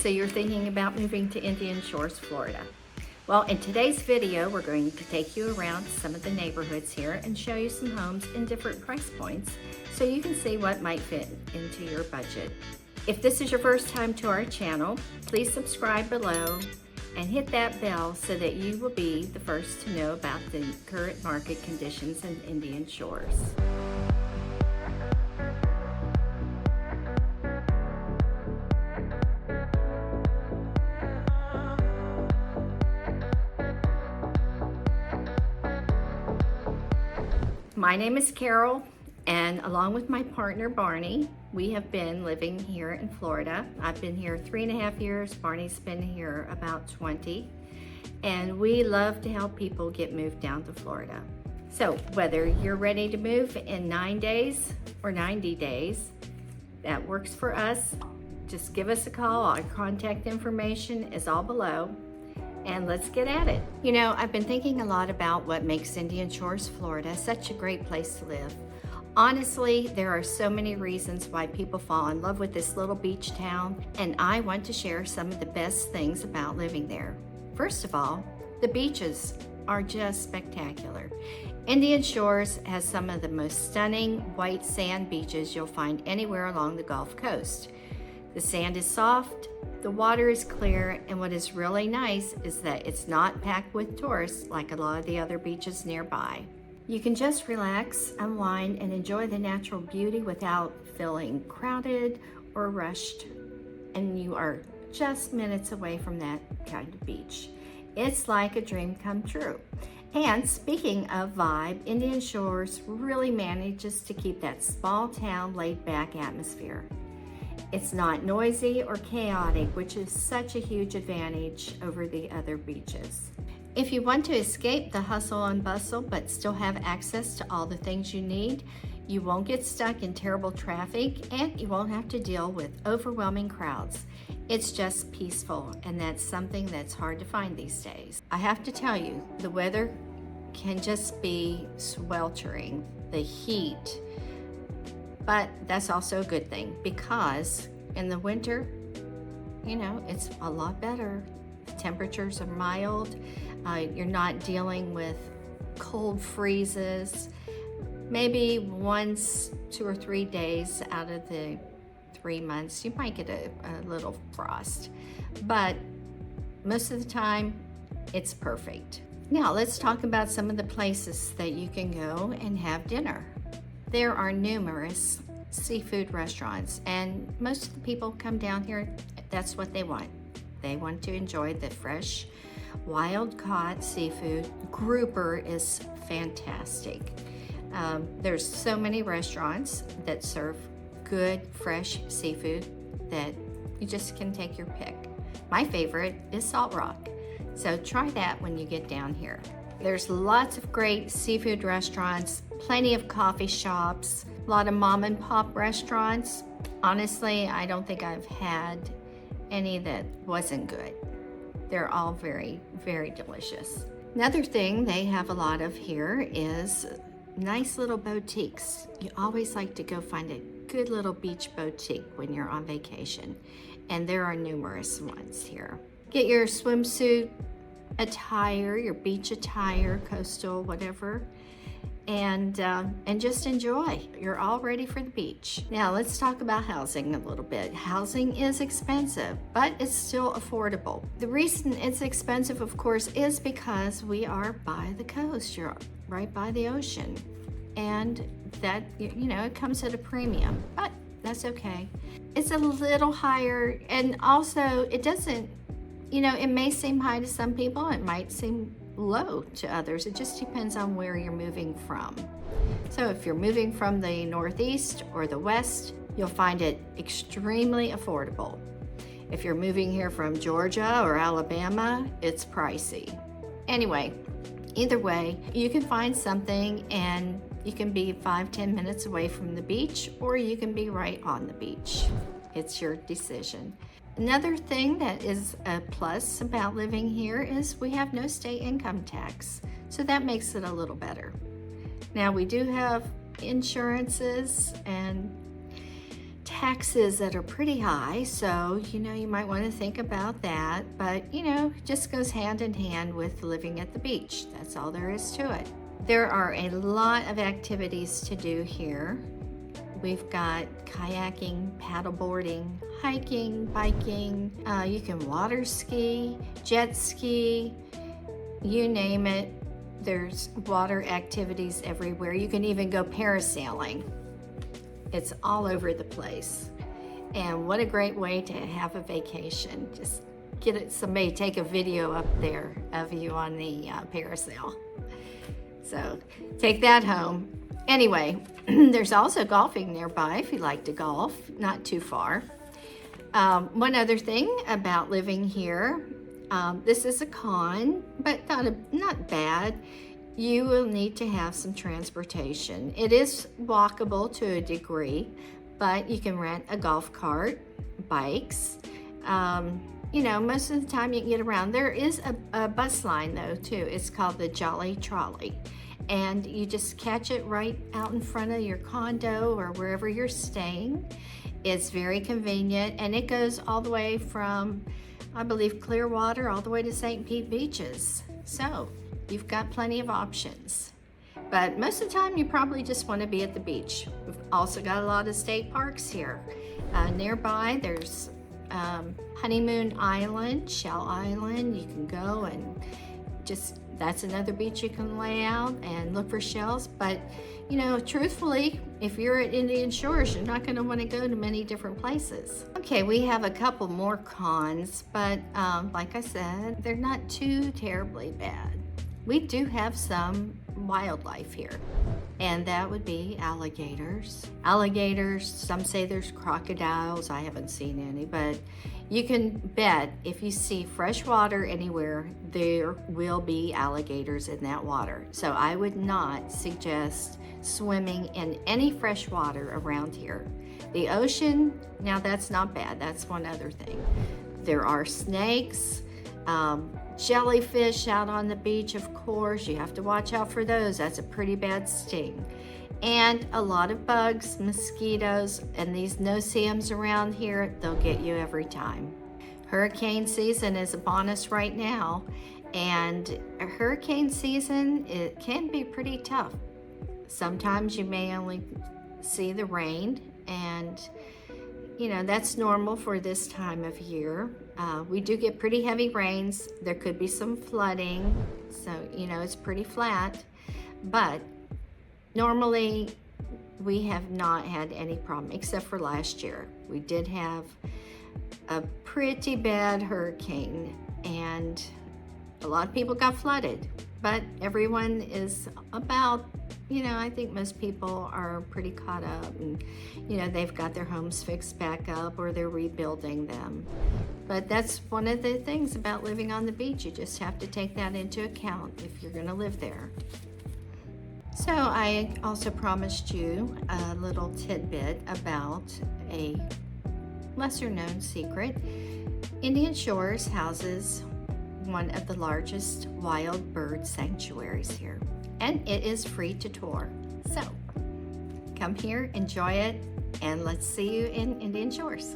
So you're thinking about moving to Indian Shores, Florida. Well, in today's video, we're going to take you around some of the neighborhoods here and show you some homes in different price points so you can see what might fit into your budget. If this is your first time to our channel, please subscribe below and hit that bell so that you will be the first to know about the current market conditions in Indian Shores. My name is Carol, and along with my partner Barney, we have been living here in Florida. I've been here 3.5 years, Barney's been here about 20, and we love to help people get moved down to Florida. So whether you're ready to move in 9 days or 90 days, that works for us. Just give us a call. Our contact information is all below. And let's get at it. You know, I've been thinking a lot about what makes Indian Shores, Florida such a great place to live. Honestly, there are so many reasons why people fall in love with this little beach town, and I want to share some of the best things about living there. First of all, the beaches are just spectacular. Indian Shores has some of the most stunning white sand beaches you'll find anywhere along the Gulf Coast. The sand is soft, the water is clear, and what is really nice is that it's not packed with tourists like a lot of the other beaches nearby. You can just relax, unwind, and enjoy the natural beauty without feeling crowded or rushed, and you are just minutes away from that kind of beach. It's like a dream come true. And speaking of vibe, Indian Shores really manages to keep that small town laid-back atmosphere. It's not noisy or chaotic, which is such a huge advantage over the other beaches. If you want to escape the hustle and bustle but still have access to all the things you need, you won't get stuck in terrible traffic and you won't have to deal with overwhelming crowds. It's just peaceful, and that's something that's hard to find these days. I have to tell you, the weather can just be sweltering, the heat. But that's also a good thing, because in the winter, you know, it's a lot better. The temperatures are mild. You're not dealing with cold freezes. Maybe once, 2 or 3 days out of the 3 months, you might get a little frost. But most of the time, it's perfect. Now, let's talk about some of the places that you can go and have dinner. There are numerous seafood restaurants, and most of the people come down here, that's what they want. They want to enjoy the fresh, wild-caught seafood. Grouper is fantastic. There's so many restaurants that serve good, fresh seafood that you just can take your pick. My favorite is Salt Rock, so try that when you get down here. There's lots of great seafood restaurants, plenty of coffee shops, a lot of mom and pop restaurants. Honestly, I don't think I've had any that wasn't good. They're all very, very delicious. Another thing they have a lot of here is nice little boutiques. You always like to go find a good little beach boutique when you're on vacation, and there are numerous ones here. Get your swimsuit attire, your beach attire, coastal, whatever, and just enjoy. You're all ready for the beach. Now let's talk about housing a little bit. Housing is expensive, but it's still affordable. The reason it's expensive, of course, is because we are by the coast. You're right by the ocean, and that, you know, it comes at a premium, but that's okay. It's a little higher, and also it doesn't, you know, it may seem high to some people, it might seem low to others. It just depends on where you're moving from. So if you're moving from the Northeast or the West, you'll find it extremely affordable. If you're moving here from Georgia or Alabama, it's pricey. Anyway, either way, you can find something, and you can be 5-10 minutes away from the beach, or you can be right on the beach. It's your decision. Another thing that is a plus about living here is we have no state income tax, so that makes it a little better. Now, we do have insurances and taxes that are pretty high, so you might want to think about that, but it just goes hand in hand with living at the beach. That's all there is to it. There are a lot of activities to do here. We've got kayaking, paddleboarding, hiking, biking. You can water ski, jet ski, you name it. There's water activities everywhere. You can even go parasailing. It's all over the place. And what a great way to have a vacation. Just somebody take a video up there of you on the parasail. So take that home. Anyway, there's also golfing nearby if you like to golf, not too far. One other thing about living here, this is a con, but not bad. You will need to have some transportation. It is walkable to a degree, but you can rent a golf cart, bikes. Most of the time you can get around. There is a bus line though too. It's called the Trolley. And you just catch it right out in front of your condo or wherever you're staying. It's very convenient, and it goes all the way from, I believe, Clearwater all the way to St. Pete beaches. So you've got plenty of options. But most of the time you probably just want to be at the beach. We've also got a lot of state parks here. Nearby there's Honeymoon Island, Shell Island. You can go and that's another beach you can lay out and look for shells. But truthfully, if you're at Indian Shores, you're not going to want to go to many different places. Okay, we have a couple more cons, but like I said, they're not too terribly bad. We do have some wildlife here, and that would be alligators. Some say there's crocodiles. I haven't seen any, but you can bet if you see fresh water anywhere, there will be alligators in that water. So I would not suggest swimming in any fresh water around here. The ocean, now that's not bad. That's one other thing. There are snakes, jellyfish out on the beach, of course. You have to watch out for those. That's a pretty bad sting. And a lot of bugs, mosquitoes, and these no-see-ums around here, they'll get you every time. Hurricane season is upon us right now, and a hurricane season, it can be pretty tough. Sometimes you may only see the rain, and that's normal for this time of year. We do get pretty heavy rains. There could be some flooding, so it's pretty flat, but normally we have not had any problem except for last year. We did have a pretty bad hurricane, and a lot of people got flooded, but everyone is about, I think most people are pretty caught up, and they've got their homes fixed back up or they're rebuilding them. But that's one of the things about living on the beach. You just have to take that into account if you're going to live there. So I also promised you a little tidbit about a lesser known secret. Indian Shores houses one of the largest wild bird sanctuaries here, and it is free to tour. So come here, enjoy it, and let's see you in Indian Shores.